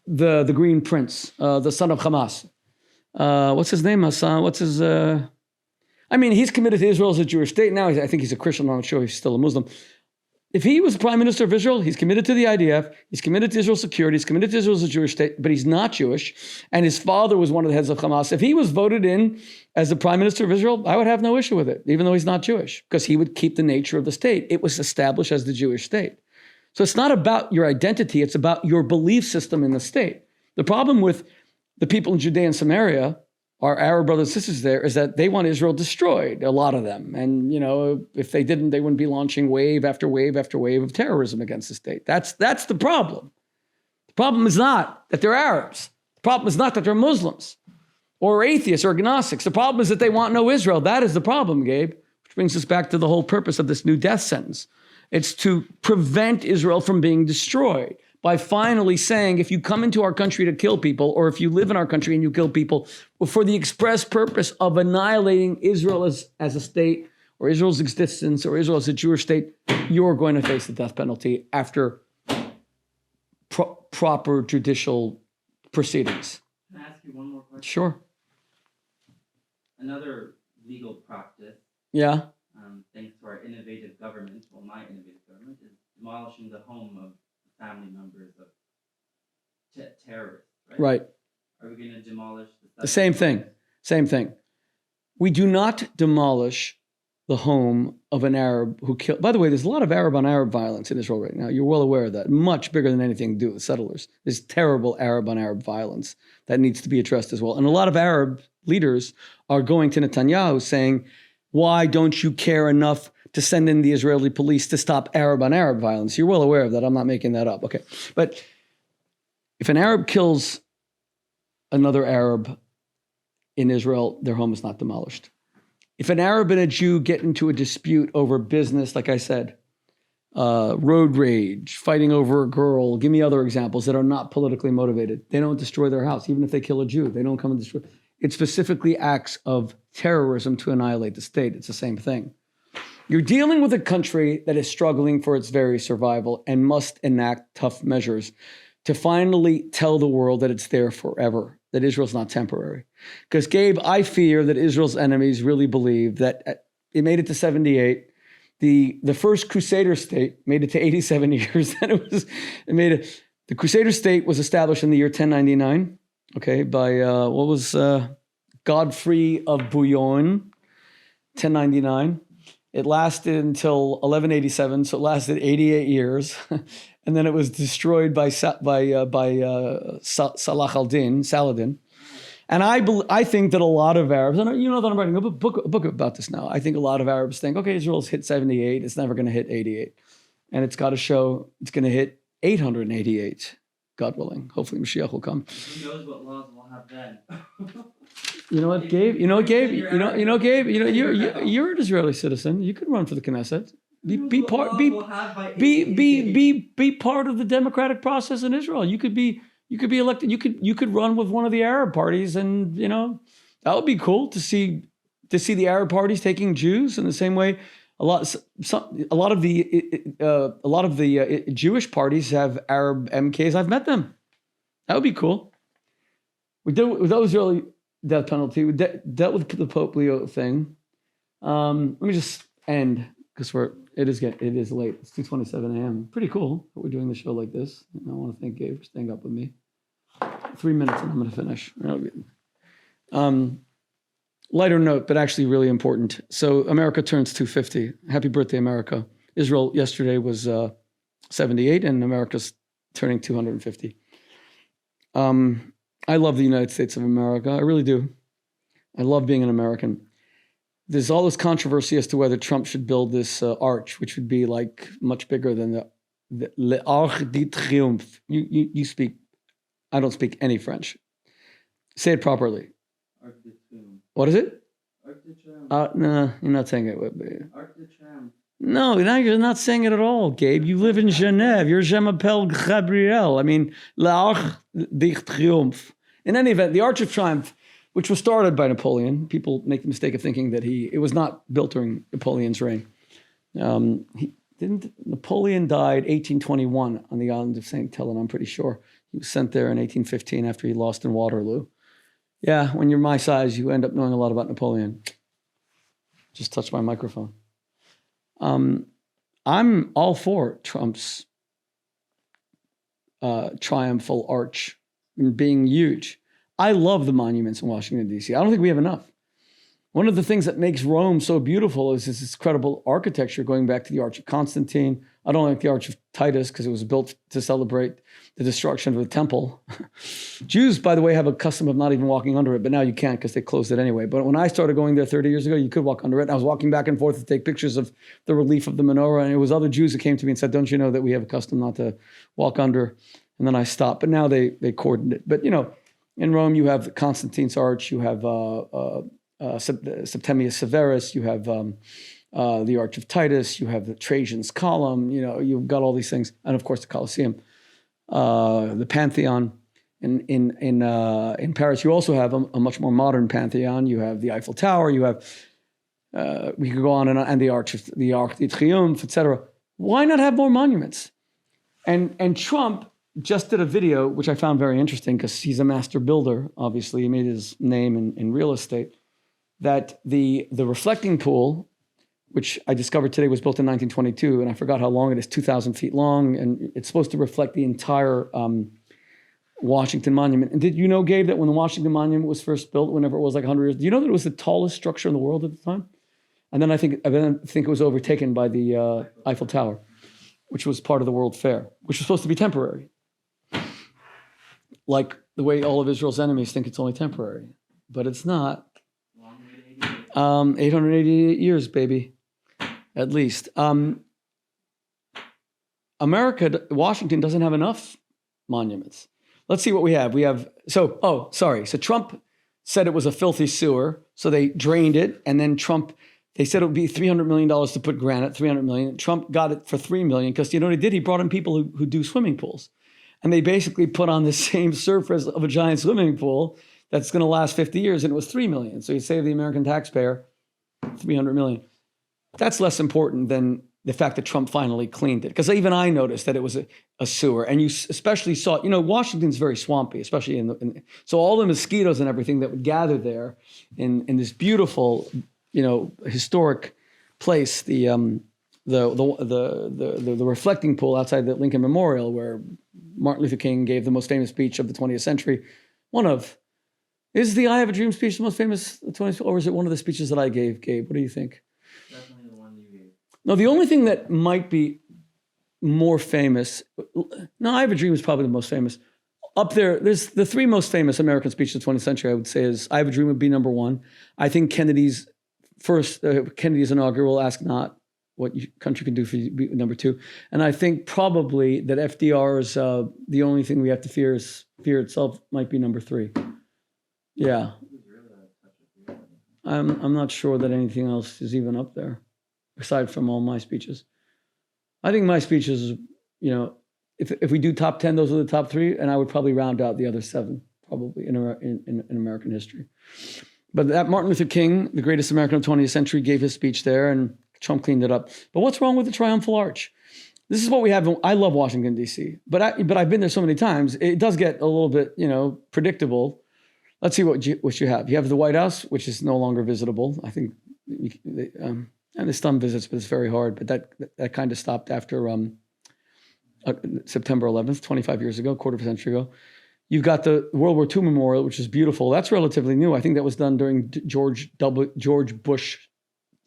the Green Prince, the son of Hamas, what's his name? He's committed to Israel as a Jewish state. Now, I think he's a Christian. I'm not sure he's still a Muslim. If he was prime minister of Israel, he's committed to the IDF, he's committed to Israel's security, he's committed to Israel as a Jewish state, but he's not Jewish, and his father was one of the heads of Hamas. If he was voted in as the prime minister of Israel, I would have no issue with it, even though he's not Jewish, because he would keep the nature of the state. It was established as the Jewish state. So it's not about your identity, it's about your belief system in the state. The problem with the people in Judea and Samaria, our Arab brothers and sisters there, is that they want Israel destroyed, a lot of them. And, if they didn't, they wouldn't be launching wave after wave after wave of terrorism against the state. That's the problem. The problem is not that they're Arabs. The problem is not that they're Muslims or atheists or agnostics. The problem is that they want no Israel. That is the problem, Gabe, which brings us back to the whole purpose of this new death sentence. It's to prevent Israel from being destroyed by finally saying, if you come into our country to kill people, or if you live in our country and you kill people, for the express purpose of annihilating Israel as a state, or Israel's existence, or Israel as a Jewish state, you're going to face the death penalty after proper judicial proceedings. Can I ask you one more question? Sure. Another legal practice, Yeah. thanks to our innovative government, well, my innovative government, is demolishing the home of family members of terrorists, right? Right. Are we going to demolish The same thing. Same thing. We do not demolish the home of an Arab who killed. By the way, there's a lot of Arab on Arab violence in Israel right now. You're well aware of that. Much bigger than anything to do with settlers. There's terrible Arab on Arab violence that needs to be addressed as well. And a lot of Arab leaders are going to Netanyahu saying, why don't you care enough to send in the Israeli police to stop Arab on Arab violence? You're well aware of that. I'm not making that up. Okay. But if an Arab kills another Arab in Israel, their home is not demolished. If an Arab and a Jew get into a dispute over business, like I said, road rage, fighting over a girl, give me other examples that are not politically motivated. They don't destroy their house. Even if they kill a Jew, they don't come and destroy. It specifically acts of terrorism to annihilate the state. It's the same thing. You're dealing with a country that is struggling for its very survival and must enact tough measures to finally tell the world that it's there forever, that Israel's not temporary. Because, Gabe, I fear that Israel's enemies really believe that it made it to 78. The first Crusader state made it to 87 years. Then the Crusader state was established in the year 1099, okay, by Godfrey of Bouillon, 1099. It lasted until 1187, so it lasted 88 years. And then it was destroyed by Salah al-Din, Saladin. And I think that a lot of Arabs, and you know that I'm writing a book about this now. I think a lot of Arabs think, okay, Israel's hit 78. It's never going to hit 88. And it's got to show it's going to hit 888, God willing. Hopefully Mashiach will come. Who knows what laws we'll have then? You know what, Gabe? Gabe? You're an Israeli citizen. You could run for the Knesset. Be part of the democratic process in Israel. You could be elected. You could run with one of the Arab parties, and that would be cool to see the Arab parties taking Jews in the same way. A lot of the Jewish parties have Arab MKs. I've met them. That would be cool. That was really death penalty. We dealt with the Pope Leo thing. Let me just end because it is late. It's 2:27 a.m. Pretty cool that we're doing the show like this. I want to thank Gabe for staying up with me. 3 minutes and I'm going to finish. Lighter note, but actually really important. So America turns 250. Happy birthday, America. Israel yesterday was 78 and America's turning 250. I love the United States of America. I really do. I love being an American. There's all this controversy as to whether Trump should build this arch, which would be like much bigger than the L'Arc de Triomphe. You speak, I don't speak any French. Say it properly. Arc de Triomphe. What is it? Arc de Triomphe. No, you're not saying it. Arc de Triomphe. No, now you're not saying it at all, Gabe. You live in Genève. You're Je m'appelle Gabriel. I mean, L'Arc de Triomphe. In any event, the Arch of Triumph, which was started by Napoleon, people make the mistake of thinking that it was not built during Napoleon's reign. Napoleon died 1821 on the island of St. Helena, I'm pretty sure. He was sent there in 1815 after he lost in Waterloo. Yeah, when you're my size, you end up knowing a lot about Napoleon. Just touch my microphone. I'm all for Trump's triumphal arch being huge. I love the monuments in Washington, D.C. I don't think we have enough. One of the things that makes Rome so beautiful is this incredible architecture going back to the Arch of Constantine. I don't like the Arch of Titus because it was built to celebrate the destruction of the temple. Jews, by the way, have a custom of not even walking under it, but now you can't because they closed it anyway. But when I started going there 30 years ago, you could walk under it. And I was walking back and forth to take pictures of the relief of the menorah, and it was other Jews that came to me and said, don't you know that we have a custom not to walk under? And then I stopped, but now they cordoned it. But, in Rome, you have Constantine's Arch, you have Septimius Severus, you have the Arch of Titus, you have the Trajan's Column, you've got all these things, and of course the Colosseum. the Pantheon. In Paris, you also have a much more modern Pantheon. You have the Eiffel Tower. You have we could go on and the Arc de Triomphe, etc. Why not have more monuments? And Trump just did a video, which I found very interesting because he's a master builder. Obviously, he made his name in real estate. That the reflecting pool, which I discovered today was built in 1922, and I forgot how long it is, 2,000 feet long, and it's supposed to reflect the entire Washington Monument. And did you know, Gabe, that when the Washington Monument was first built, whenever it was like 100 years, do you know that it was the tallest structure in the world at the time? And then I think it was overtaken by the Eiffel Tower, which was part of the World Fair, which was supposed to be temporary. Like the way all of Israel's enemies think it's only temporary, but it's not. 888 years, baby, at least. Washington doesn't have enough monuments. Let's see what we have. So Trump said it was a filthy sewer, so they drained it, and then they said it would be $300 million to put granite, $300 million. Trump got it for $3 million because you know what he did? He brought in people who do swimming pools. And they basically put on the same surface of a giant swimming pool that's going to last 50 years, and it was $3 million. So you save the American taxpayer $300 million. That's less important than the fact that Trump finally cleaned it. Because even I noticed that it was a sewer. And you especially saw, Washington's very swampy, especially so all the mosquitoes and everything that would gather there in this beautiful, historic place, the reflecting pool outside the Lincoln Memorial, where Martin Luther King gave the most famous speech of the 20th century. Is the I Have a Dream speech the most famous 20th, or is it one of the speeches that I gave, Gabe? What do you think? Definitely the one you gave. No, the only thing that might be more famous, I Have a Dream is probably the most famous. Up there, there's the three most famous American speeches of the 20th century, I would say, is I Have a Dream would be number one. I think Kennedy's inaugural, Ask Not What Your Country Can Do for You, be number two. And I think probably that FDR's The Only Thing We Have to Fear is Fear Itself might be number three. Yeah. I'm not sure that anything else is even up there, aside from all my speeches. I think my speeches, if we do top 10, those are the top three, and I would probably round out the other seven, probably in American history. But that Martin Luther King, the greatest American of the 20th century, gave his speech there, and Trump cleaned it up. But what's wrong with the Triumphal Arch? This is what we have. I love Washington, D.C., but I've been there so many times. It does get a little bit, predictable. Let's see what you have. You have the White House, which is no longer visitable. I think, and there's some visits, but it's very hard. But that kind of stopped after September 11th, 25 years ago, quarter of a century ago. You've got the World War II Memorial, which is beautiful. That's relatively new. I think that was done during George Bush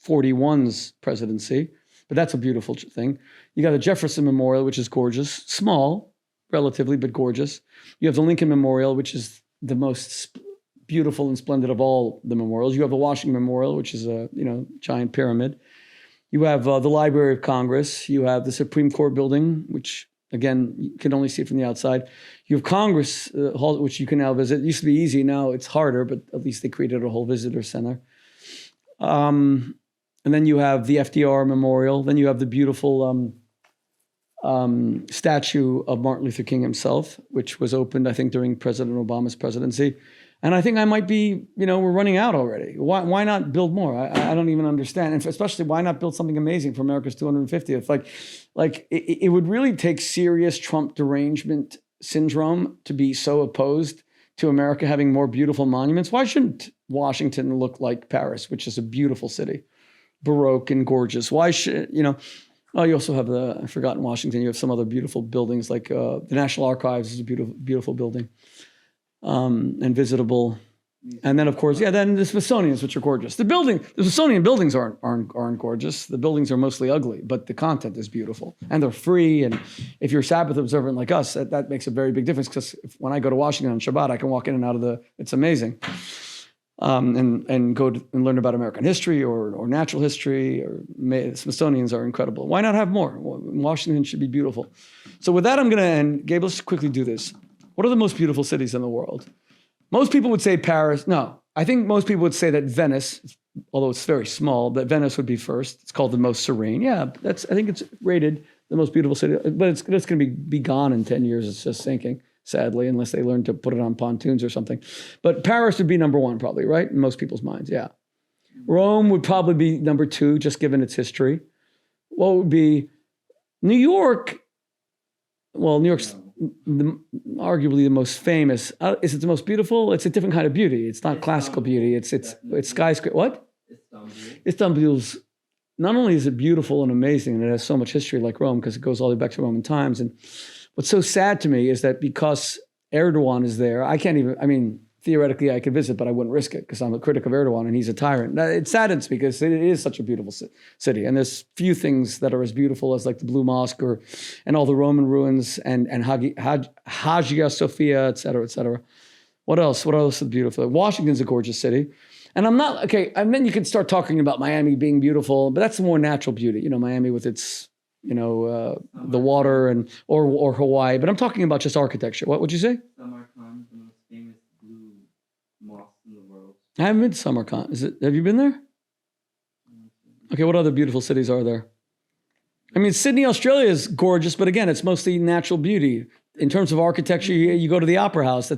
41's presidency, but that's a beautiful thing. You got the Jefferson Memorial, which is gorgeous, small, relatively, but gorgeous. You have the Lincoln Memorial, which is the most beautiful and splendid of all the memorials. You have the Washington Memorial, which is a giant pyramid. You have the Library of Congress. You have the Supreme Court building, which again you can only see it from the outside. You have Congress Hall, which you can now visit. It used to be easy, now it's harder, but at least they created a whole visitor center. And then you have the FDR Memorial. Then you have the beautiful statue of Martin Luther King himself, which was opened, I think, during President Obama's presidency. And I think I might be, we're running out already. Why not build more? I don't even understand. And especially, why not build something amazing for America's 250th? It would really take serious Trump derangement syndrome to be so opposed to America having more beautiful monuments. Why shouldn't Washington look like Paris, which is a beautiful city, Baroque and gorgeous? Why should, Oh, you also have I forgot in Washington, you have some other beautiful buildings, like the National Archives is a beautiful, beautiful building and visitable. And then, of course, then the Smithsonian's, which are gorgeous. The Smithsonian buildings aren't gorgeous. The buildings are mostly ugly, but the content is beautiful. And they're free. And if you're Sabbath observant like us, that makes a very big difference, because when I go to Washington on Shabbat, I can walk in and out of it's amazing. And go and learn about American history or natural history, Smithsonian's are incredible. Why not have more? Washington should be beautiful. So with that, I'm going to end. Gabe, let's quickly do this. What are the most beautiful cities in the world? Most people would say Paris. No, I think most people would say that Venice, although it's very small, that Venice would be first. It's called the most serene. Yeah, I think it's rated the most beautiful city, but it's going to be gone in 10 years. It's just sinking, sadly, unless they learn to put it on pontoons or something. But Paris would be number one, probably, right? In most people's minds, yeah. Rome would probably be number two, just given its history. What would be New York? Well, New York's arguably the most famous. Is it the most beautiful? It's a different kind of beauty. It's not classical beauty. It's skyscraper. What? Istanbul's, not only is it beautiful and amazing, and it has so much history like Rome, because it goes all the way back to Roman times. And what's so sad to me is that because Erdogan is there, I can't even, I mean, theoretically I could visit, but I wouldn't risk it because I'm a critic of Erdogan and he's a tyrant. It saddens me because it is such a beautiful city. And there's few things that are as beautiful as like the Blue Mosque and all the Roman ruins and Hagia Sophia, et cetera, et cetera. What else? What else is beautiful? Washington's a gorgeous city. And I'm not, okay, and then you can start talking about Miami being beautiful, but that's more natural beauty. Miami with its, the water or Hawaii. But I'm talking about just architecture. What would you say? Samarkand, the most famous blue mosque in the world. I haven't been to Samarkand. Have you been there? Okay, what other beautiful cities are there? I mean, Sydney, Australia is gorgeous, but again, it's mostly natural beauty. In terms of architecture, you go to the Opera House,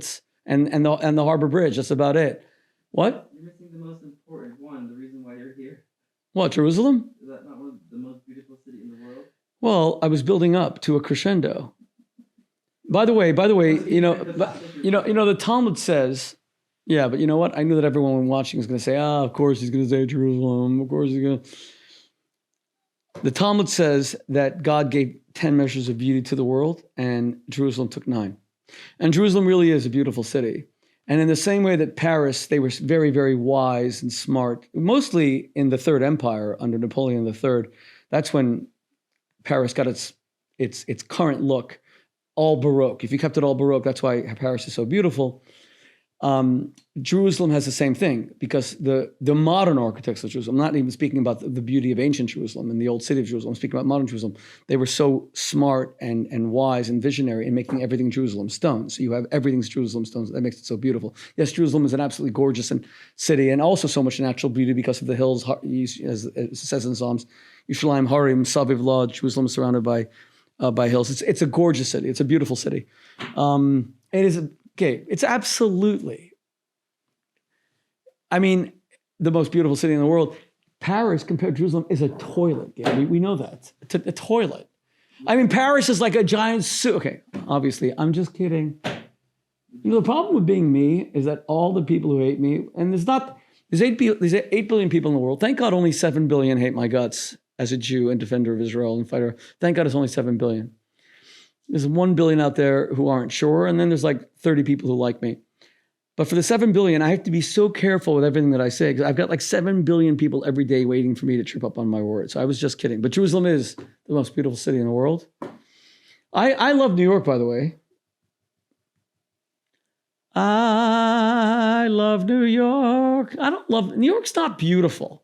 and the Harbor Bridge. That's about it. What? You're missing the most important one. The reason why you're here. What? Jerusalem? Is that not the most beautiful city in the world? Well, I was building up to a crescendo. By the way, the Talmud says, yeah, but you know what? I knew that everyone watching is going to say, of course he's going to say Jerusalem. Of course he's going to. The Talmud says that God gave 10 measures of beauty to the world, and Jerusalem took 9. And Jerusalem really is a beautiful city. And in the same way that Paris, they were very, very wise and smart, mostly in the Third Empire under Napoleon III. That's when Paris got its current look, all Baroque. If you kept it all Baroque, that's why Paris is so beautiful. Jerusalem has the same thing because the modern architects of Jerusalem, I'm not even speaking about the beauty of ancient Jerusalem and the old city of Jerusalem, I'm speaking about modern Jerusalem. They were so smart and wise and visionary in making everything Jerusalem stone. So you have everything's Jerusalem stones. That makes it so beautiful. Yes, Jerusalem is an absolutely gorgeous city and also so much natural beauty because of the hills, as it says in the Psalms, Yerushalayim Harim Saviv La, Jerusalem is surrounded by hills. It's a gorgeous city. It's a beautiful city. It is okay. It's absolutely, I mean, the most beautiful city in the world. Paris compared to Jerusalem is a toilet. Yeah, we know that. It's a toilet. I mean, Paris is like a giant suit. Okay, obviously, I'm just kidding. The problem with being me is that all the people who hate me, and there's 8 billion people in the world. Thank God only 7 billion hate my guts as a Jew and defender of Israel and fighter. Thank God it's only 7 billion. There's 1 billion out there who aren't sure, and then there's like 30 people who like me. But for the 7 billion, I have to be so careful with everything that I say because I've got like 7 billion people every day waiting for me to trip up on my words. So I was just kidding. But Jerusalem is the most beautiful city in the world. I love New York, by the way. I love New York. New York's not beautiful.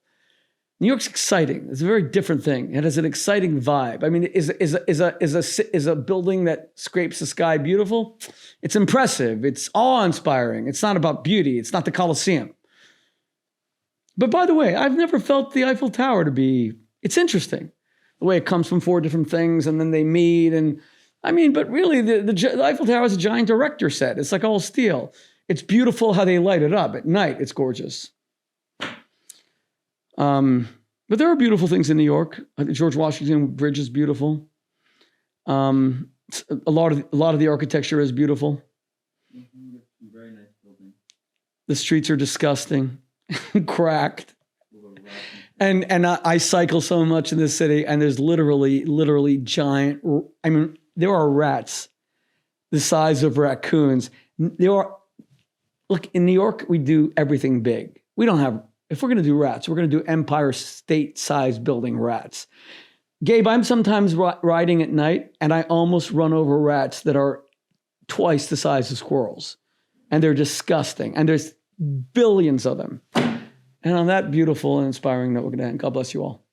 New York's exciting. It's a very different thing. It has an exciting vibe. I mean, is a building that scrapes the sky beautiful? It's impressive. It's awe-inspiring. It's not about beauty. It's not the Colosseum. But by the way, I've never felt the Eiffel Tower to be. It's interesting the way it comes from 4 different things, and then they meet. And I mean, but really, the Eiffel Tower is a giant erector set. It's like all steel. It's beautiful how they light it up at night. It's gorgeous. But there are beautiful things in New York. The George Washington Bridge is beautiful. A lot of the architecture is beautiful. Very nice building. The streets are disgusting, cracked. And I cycle so much in this city, and there's literally giant. I mean, there are rats the size of raccoons. Look, in New York, we do everything big. We don't have. If we're going to do rats, we're going to do Empire State-sized building rats. Gabe, I'm sometimes riding at night, and I almost run over rats that are twice the size of squirrels. And they're disgusting. And there's billions of them. And on that beautiful and inspiring note, we're going to end. God bless you all.